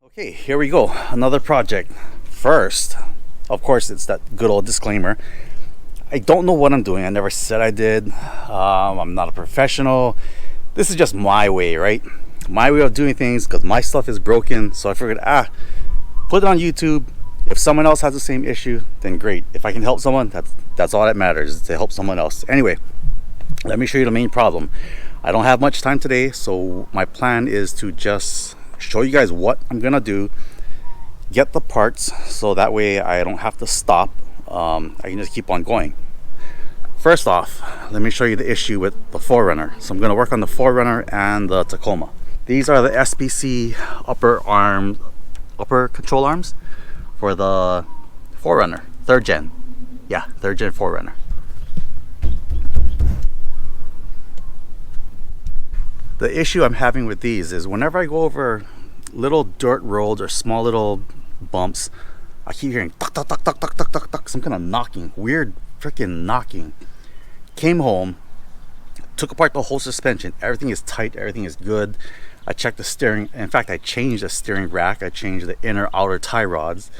Okay, here we go. Another project. First, of course, it's that good old disclaimer. I don't know what I'm doing. I never said I did. I'm not a professional. This is just my way, right? My way of doing things because my stuff is broken. So I figured, put it on YouTube. If someone else has the same issue, then great. If I can help someone, that's all that matters, is to help someone else. Anyway, let me show you the main problem. I don't have much time today, so my plan is to just show you guys what I'm gonna do, get the parts, so that way I don't have to stop. I can just keep on going. First off, let me show you the issue with the 4Runner. So I'm gonna work on the 4Runner and the Tacoma. These are the SPC upper control arms for the 4Runner, third gen 4Runner. The issue I'm having with these is whenever I go over little dirt roads or small little bumps, I keep hearing tuck, tuck, tuck, tuck, tuck, tuck, tuck, tuck, some kind of knocking, weird freaking knocking. Came home, took apart the whole suspension. Everything is tight, everything is good. I checked the steering. In fact, I changed the steering rack. I changed the inner outer tie rods.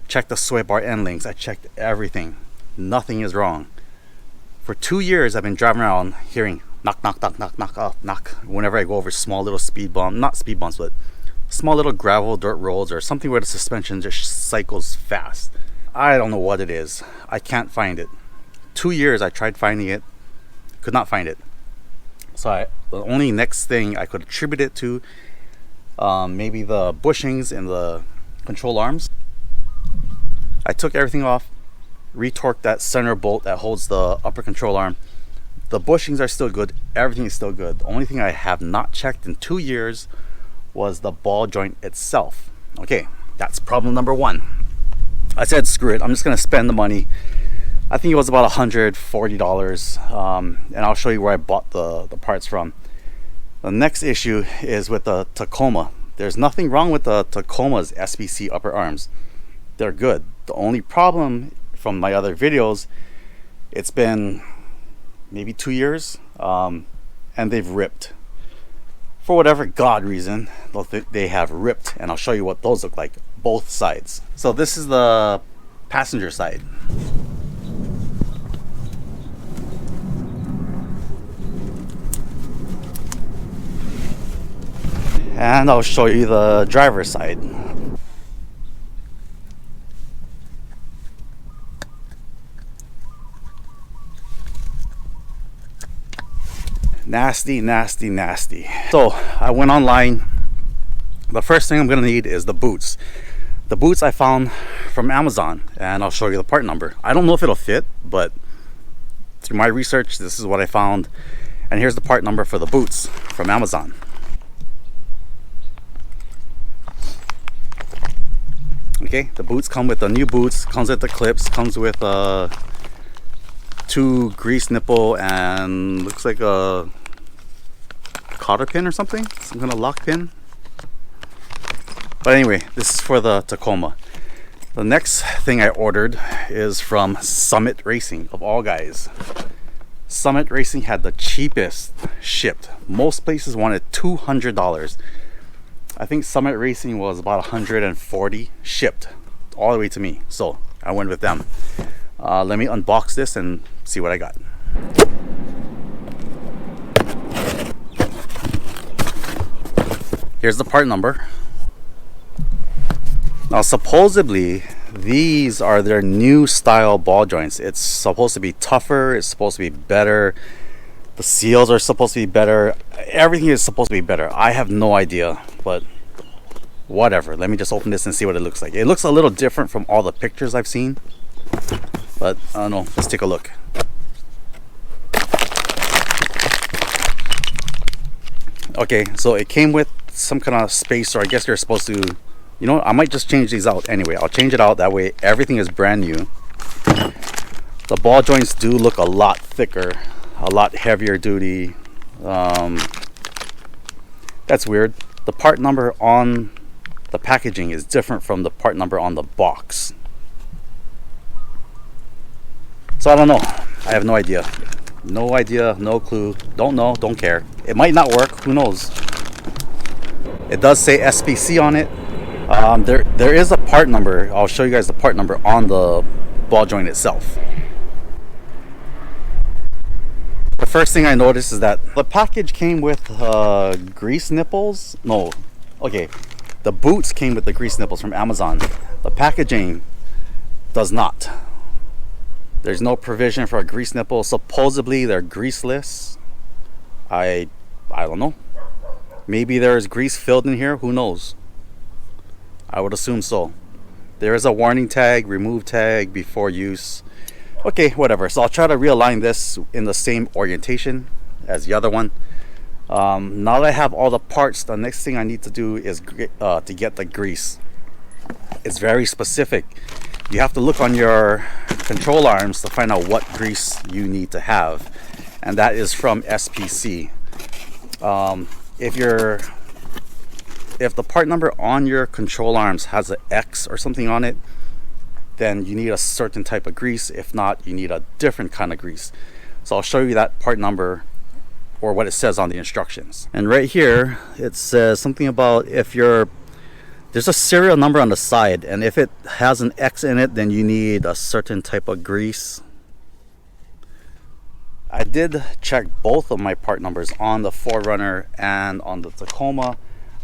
Checked the sway bar end links. I checked everything. Nothing is wrong. For 2 years, I've been driving around hearing knock, knock, knock, knock, knock, knock, knock. Whenever I go over small little not speed bumps, but small little gravel, dirt roads, or something where the suspension just cycles fast. I don't know what it is. I can't find it. 2 years I tried finding it, could not find it. So the only next thing I could attribute it to, maybe the bushings in the control arms. I took everything off, retorqued that center bolt that holds the upper control arm. The bushings are still good. Everything is still good. The only thing I have not checked in 2 years was the ball joint itself. Okay, that's problem number one. I said, screw it. I'm just going to spend the money. I think it was about $140. And I'll show you where I bought the parts from. The next issue is with the Tacoma. There's nothing wrong with the Tacoma's SPC upper arms. They're good. The only problem from my other videos, it's been maybe 2 years, and they've ripped. For whatever God reason, they have ripped, and I'll show you what those look like, both sides. So this is the passenger side. And I'll show you the driver's side. Nasty, nasty, nasty. So I went online. The first thing I'm gonna need is the boots. The boots I found from Amazon, and I'll show you the part number. I don't know if it'll fit, but through my research, this is what I found. And here's the part number for the boots from Amazon. Okay, the boots come with the new boots, comes with the clips, comes with 2 grease nipple and looks like a cotter pin or something, some kind of lock pin. But anyway, this is for the Tacoma. The next thing I ordered is from Summit Racing, of all guys. Summit Racing had the cheapest shipped. Most places wanted $200. I think Summit Racing was about $140 shipped all the way to me, so I went with them. Let me unbox this and see what I got. Here's the part number. Now supposedly these are their new style ball joints. It's supposed to be tougher, it's supposed to be better, the seals are supposed to be better, everything is supposed to be better. I have no idea, but whatever. Let me just open this and see what it looks like. It looks a little different from all the pictures I've seen, but I don't know. Let's take a look. Okay, so it came with some kind of spacer. I guess you're supposed to, you know, I might just change these out anyway. I'll change it out, that way everything is brand new. The ball joints do look a lot thicker, a lot heavier duty. That's weird. The part number on the packaging is different from the part number on the box. So I don't know. I have no idea. No idea, no clue. Don't know, don't care. It might not work, who knows. It does say SPC on it. There is a part number. I'll show you guys the part number on the ball joint itself. The first thing I noticed is that the package came with grease nipples. No, okay, the boots came with the grease nipples from Amazon. The packaging does not. There's no provision for a grease nipple. Supposedly they're greaseless. I don't know. Maybe there's grease filled in here. Who knows? I would assume so. There is a warning tag, remove tag before use. Okay, whatever. So I'll try to realign this in the same orientation as the other one. Now that I have all the parts, the next thing I need to do is to get the grease. It's very specific. You have to look on your control arms to find out what grease you need to have, and that is from SPC. If the part number on your control arms has an X or something on it, then you need a certain type of grease. If not, you need a different kind of grease. So I'll show you that part number, or what it says on the instructions. And right here it says something about there's a serial number on the side, and if it has an X in it, then you need a certain type of grease. I did check both of my part numbers on the 4Runner and on the Tacoma.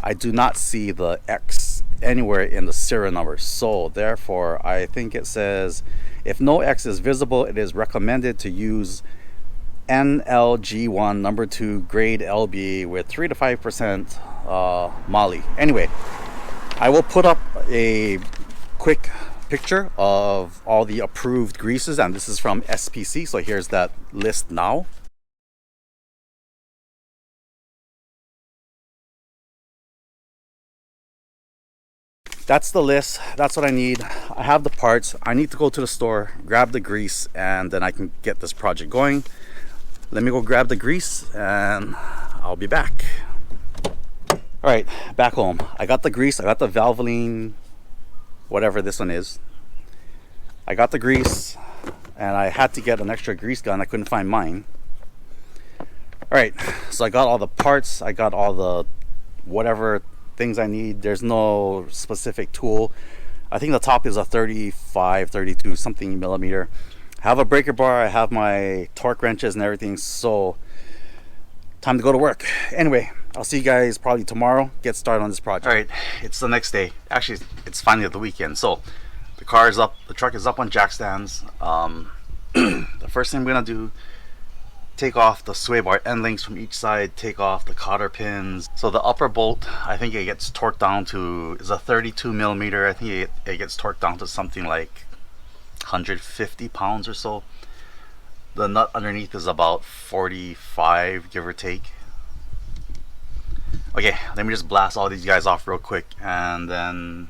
I do not see the X anywhere in the serial number, so therefore I think it says if no X is visible, it is recommended to use NLG1 number 2 grade LB with 3 to 5% moly. Anyway, I will put up a quick picture of all the approved greases, and this is from SPC, so here's that list now. That's the list. That's what I need. I have the parts. I need to go to the store, grab the grease, and then I can get this project going. Let me go grab the grease and I'll be back. All right, back home. I got the grease. I got the Valvoline, whatever this one is. I got the grease, and I had to get an extra grease gun. I couldn't find mine. All right, so I got all the parts. I got all the whatever things I need. There's no specific tool. I think the top is a 35, 32 something millimeter. I have a breaker bar. I have my torque wrenches and everything. So time to go to work. Anyway, I'll see you guys probably tomorrow. Get started on this project. All right, it's the next day. Actually, it's finally the weekend. So the car is up. The truck is up on jack stands. The first thing I'm gonna do, take off the sway bar end links from each side, take off the cotter pins. So the upper bolt, I think it gets torqued down to, is a 32 millimeter. I think it gets torqued down to something like 150 pounds or so. The nut underneath is about 45, give or take. Okay, let me just blast all these guys off real quick, and then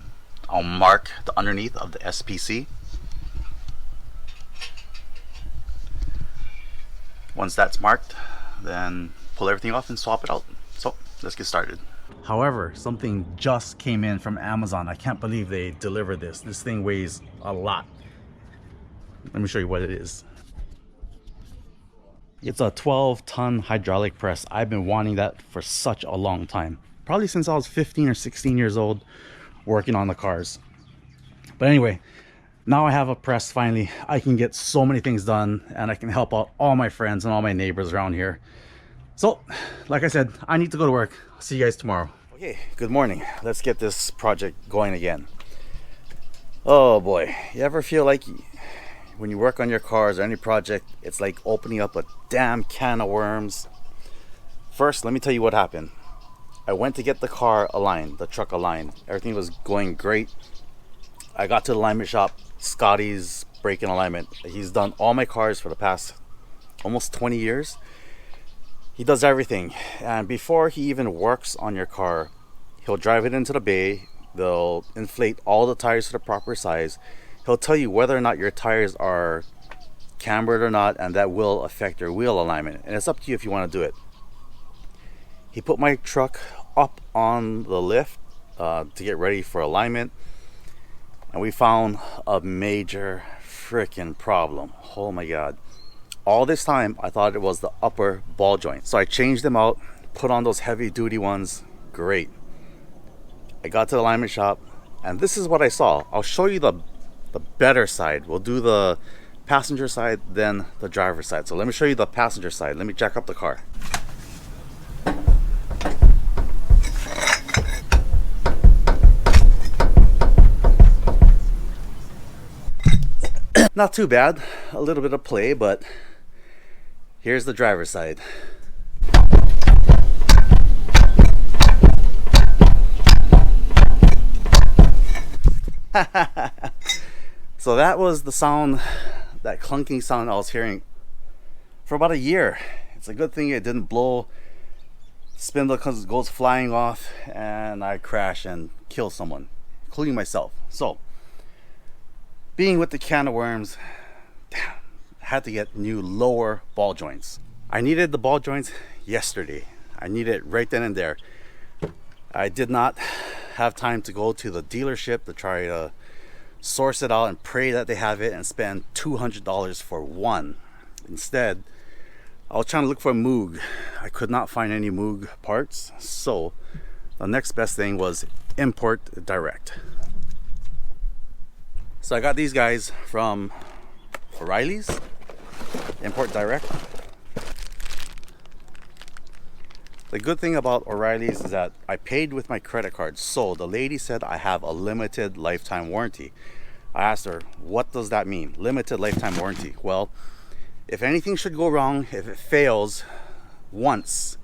I'll mark the underneath of the SPC. Once that's marked, then pull everything off and swap it out. So let's get started. However, something just came in from Amazon. I can't believe they delivered this. This thing weighs a lot. Let me show you what it is. It's a 12-ton hydraulic press. I've been wanting that for such a long time. Probably since I was 15 or 16 years old, working on the cars. But anyway, now I have a press finally. I can get so many things done, and I can help out all my friends and all my neighbors around here. So, like I said, I need to go to work. I'll see you guys tomorrow. Okay, good morning. Let's get this project going again. Oh boy, you ever feel like when you work on your cars or any project, it's like opening up a damn can of worms? First, let me tell you what happened. I went to get the car aligned, the truck aligned. Everything was going great. I got to the alignment shop. Scotty's braking alignment. He's done all my cars for the past almost 20 years. He does everything. And before he even works on your car, he'll drive it into the bay. They'll inflate all the tires to the proper size. He'll tell you whether or not your tires are cambered or not, and that will affect your wheel alignment. And it's up to you if you want to do it. He put my truck up on the lift to get ready for alignment, and we found a major freaking problem. Oh my god. All this time I thought it was the upper ball joint, so I changed them out, put on those heavy duty ones. Great. I got to the alignment shop, And this is what I saw. I'll show you the better side. We'll do the passenger side, then the driver side. So let me show you the passenger side. Let me jack up the car. Not too bad. A little bit of play, but here's the driver's side. So that was the sound, that clunking sound I was hearing for about a year. It's a good thing it didn't blow. Spindle goes flying off and I crash and kill someone, including myself. So being with the can of worms, damn, I had to get new lower ball joints. I needed the ball joints yesterday. I needed it right then and there. I did not have time to go to the dealership to try to source it out and pray that they have it and spend $200 for one. Instead, I was trying to look for a Moog. I could not find any Moog parts, so the next best thing was import direct. So I got these guys from O'Reilly's, import direct. The good thing about O'Reilly's is that I paid with my credit card. So the lady said I have a limited lifetime warranty. I asked her, what does that mean? Limited lifetime warranty. Well, if anything should go wrong, if it fails once,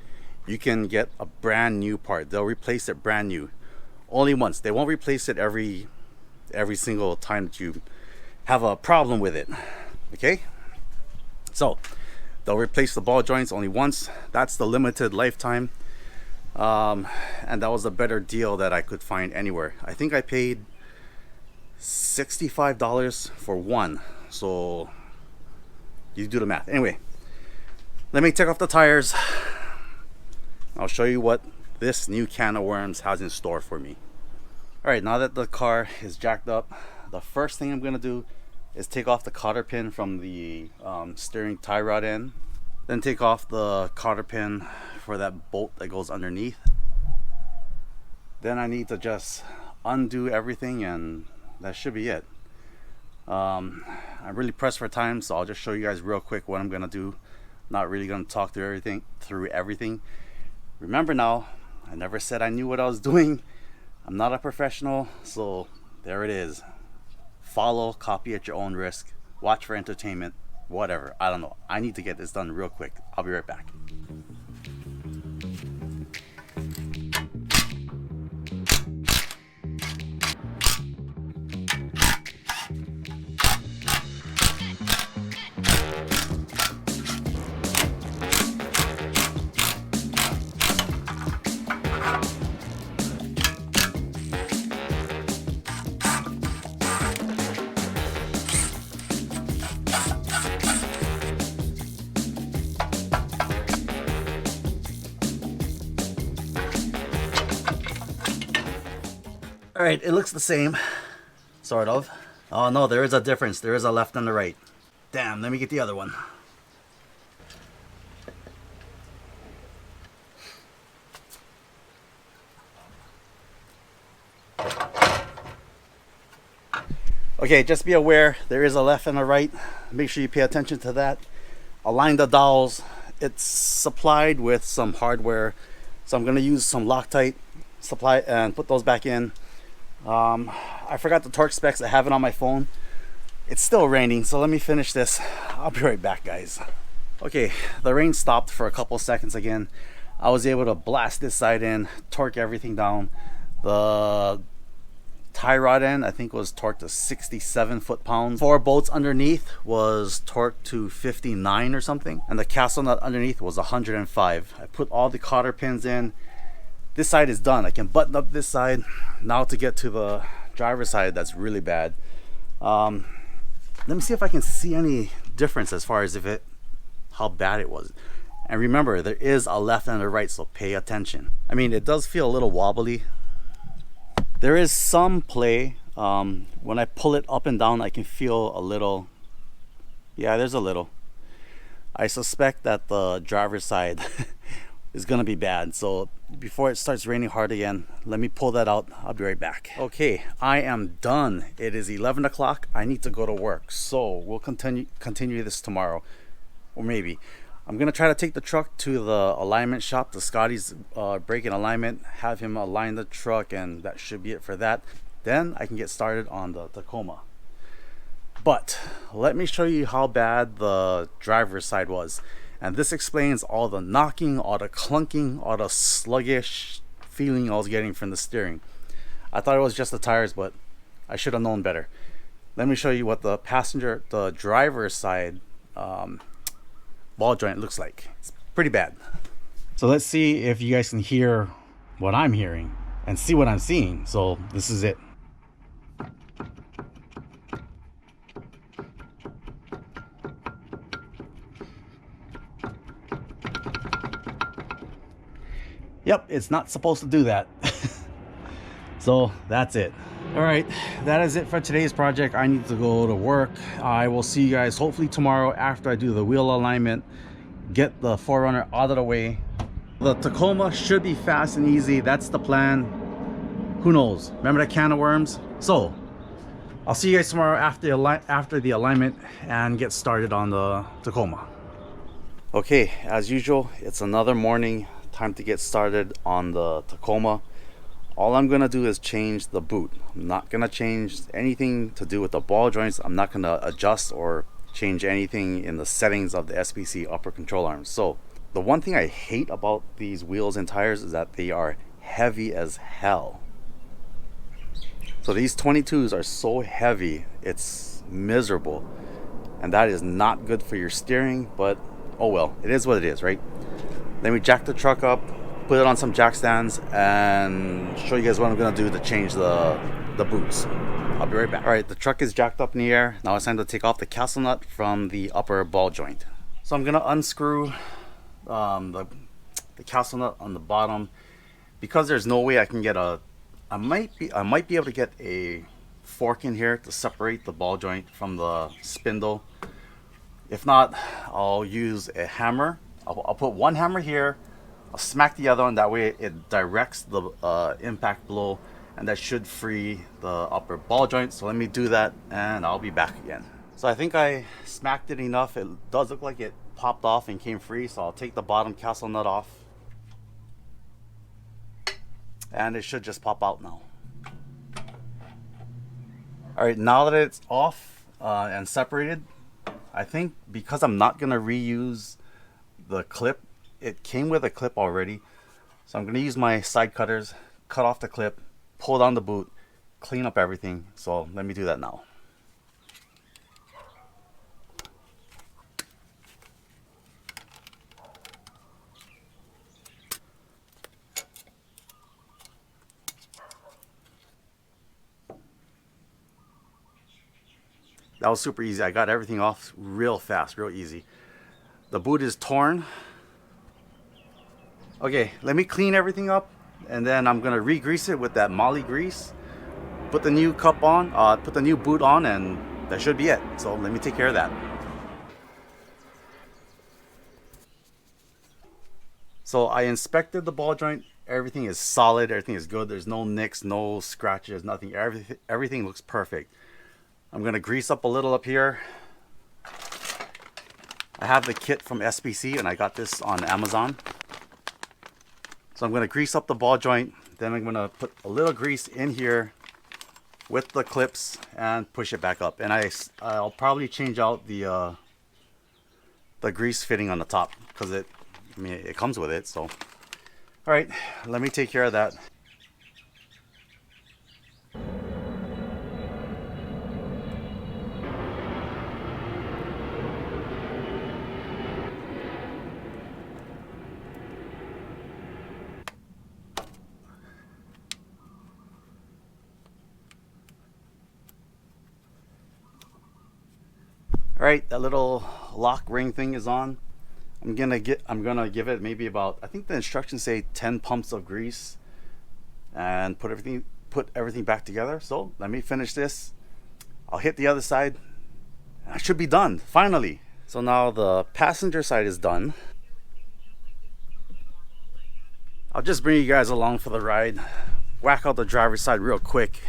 you can get a brand new part. They'll replace it brand new. Only once. They won't replace it every single time that you have a problem with it. Okay? So they'll replace the ball joints only once. That's the limited lifetime. And that was a better deal that I could find anywhere. I think I paid $65 for one. So you do the math. Anyway, let me take off the tires. I'll show you what this new can of worms has in store for me. All right, now that the car is jacked up, the first thing I'm gonna do is take off the cotter pin from the steering tie rod end, then take off the cotter pin for that bolt that goes underneath. Then I need to just undo everything and that should be it. I'm really pressed for time, so I'll just show you guys real quick what I'm gonna do. Not really gonna talk through everything. Remember now, I never said I knew what I was doing. I'm not a professional, so there it is. Follow, copy at your own risk, watch for entertainment, whatever. I don't know. I need to get this done real quick. I'll be right back. All right, it looks the same, sort of. Oh no, there is a difference. There is a left and a right. Damn, let me get the other one. Okay, just be aware, there is a left and a right. Make sure you pay attention to that. Align the dowels. It's supplied with some hardware, so I'm gonna use some Loctite supply and put those back in. I forgot the torque specs. I have it on my phone. It's still raining, so let me finish this. I'll be right back, guys. Okay, the rain stopped for a couple seconds again. I was able to blast this side in, torque everything down. The tie rod end, I think, was torqued to 67 foot-pounds. 4 bolts underneath was torqued to 59 or something, and the castle nut underneath was 105. I put all the cotter pins in. This side is done. I can button up this side. Now to get to the driver's side, that's really bad. Let me see if I can see any difference as far as how bad it was. And remember, there is a left and a right, so pay attention. I mean, it does feel a little wobbly. There is some play. When I pull it up and down, I can feel a little. Yeah, there's a little. I suspect that the driver's side is gonna be bad. So before it starts raining hard again, let me pull that out. I'll be right back. Okay, I am done. It is 11 o'clock. I need to go to work. So we'll continue this tomorrow, or maybe. I'm gonna try to take the truck to the alignment shop, the Scotty's brake and alignment, have him align the truck, and that should be it for that. Then I can get started on the Tacoma. But let me show you how bad the driver's side was. And this explains all the knocking, all the clunking, all the sluggish feeling I was getting from the steering. I thought it was just the tires, but I should have known better. Let me show you what the driver's side ball joint looks like. It's pretty bad. So let's see if you guys can hear what I'm hearing and see what I'm seeing. So this is it. Yep, it's not supposed to do that. So that's it. All right, that is it for today's project. I need to go to work. I will see you guys hopefully tomorrow after I do the wheel alignment, get the 4Runner out of the way. The Tacoma should be fast and easy. That's the plan. Who knows? Remember that can of worms? So I'll see you guys tomorrow after the alignment and get started on the Tacoma. Okay, as usual, it's another morning. Time to get started on the Tacoma. All I'm gonna do is change the boot. I'm not gonna change anything to do with the ball joints. I'm not gonna adjust or change anything in the settings of the SPC upper control arms. So the one thing I hate about these wheels and tires is that they are heavy as hell. So these 22s are so heavy, it's miserable, and that is not good for your steering. But oh well, it is what it is, right? Let me jack the truck up, put it on some jack stands, and show you guys what I'm gonna do to change the boots. I'll be right back. All right, the truck is jacked up in the air. Now it's time to take off the castle nut from the upper ball joint. So I'm gonna unscrew the castle nut on the bottom, because there's no way I can get I might be able to get a fork in here to separate the ball joint from the spindle. If not, I'll use a hammer. I'll put one hammer here, I'll smack the other one, that way it directs the impact blow, and that should free the upper ball joint. So let me do that and I'll be back again. So I think I smacked it enough. It does look like it popped off and came free, so I'll take the bottom castle nut off and it should just pop out now. All right, now that it's off and separated, I think because I'm not gonna reuse the clip, it came with a clip already, so I'm going to use my side cutters, cut off the clip, pull down the boot, clean up everything. So let me do that now. That was super easy. I got everything off real fast, real easy. The boot is torn. Okay, let me clean everything up, and then I'm gonna re-grease it with that moly grease, put the new cup on, put the new boot on, and that should be it. So let me take care of that. So I inspected the ball joint. Everything is solid, everything is good. There's no nicks, no scratches, nothing. Everything looks perfect. I'm gonna grease up a little up here. I have the kit from SPC and I got this on Amazon. So I'm going to grease up the ball joint. Then I'm going to put a little grease in here with the clips and push it back up. And I'll probably change out the grease fitting on the top, because it comes with it. So all right, let me take care of that. All right, that little lock ring thing is on. I'm gonna give it maybe about, I think the instructions say 10 pumps of grease, and put everything back together. So let me finish this. I'll hit the other side. I should be done finally. So now the passenger side is done. I'll just bring you guys along for the ride. Whack out the driver's side real quick.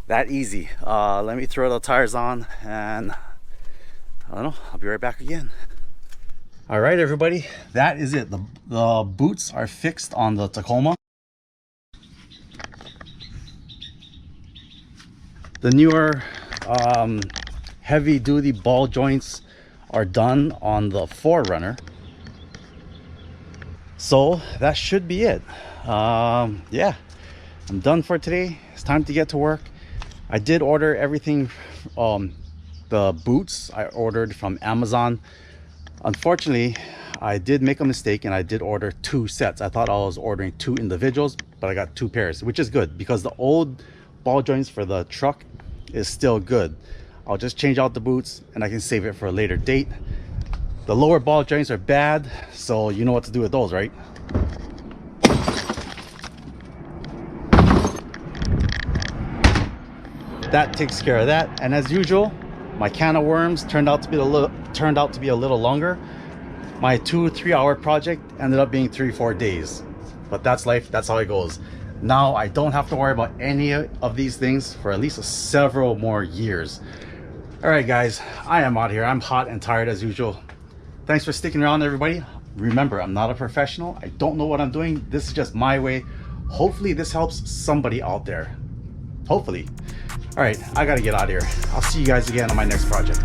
That easy. Let me throw the tires on and I don't know, I'll be right back again. All right, everybody, that is it. The boots are fixed on the Tacoma. The newer heavy duty ball joints are done on the 4Runner. So that should be it. Yeah, I'm done for today. It's time to get to work. I did order everything. The boots I ordered from Amazon. Unfortunately, I did make a mistake and I did order 2 sets. I thought I was ordering 2 individuals, but I got 2 pairs, which is good because the old ball joints for the truck is still good. I'll just change out the boots and I can save it for a later date. The lower ball joints are bad, so you know what to do with those, right? That takes care of that. And as usual, my can of worms turned out to be a little longer. My 2-3 hour project ended up being 3-4 days, but that's life. That's how it goes. Now I don't have to worry about any of these things for at least several more years. All right, guys, I am out here. I'm hot and tired as usual. Thanks for sticking around, everybody. Remember, I'm not a professional. I don't know what I'm doing. This is just my way. Hopefully this helps somebody out there. Hopefully. All right, I gotta get out of here. I'll see you guys again on my next project.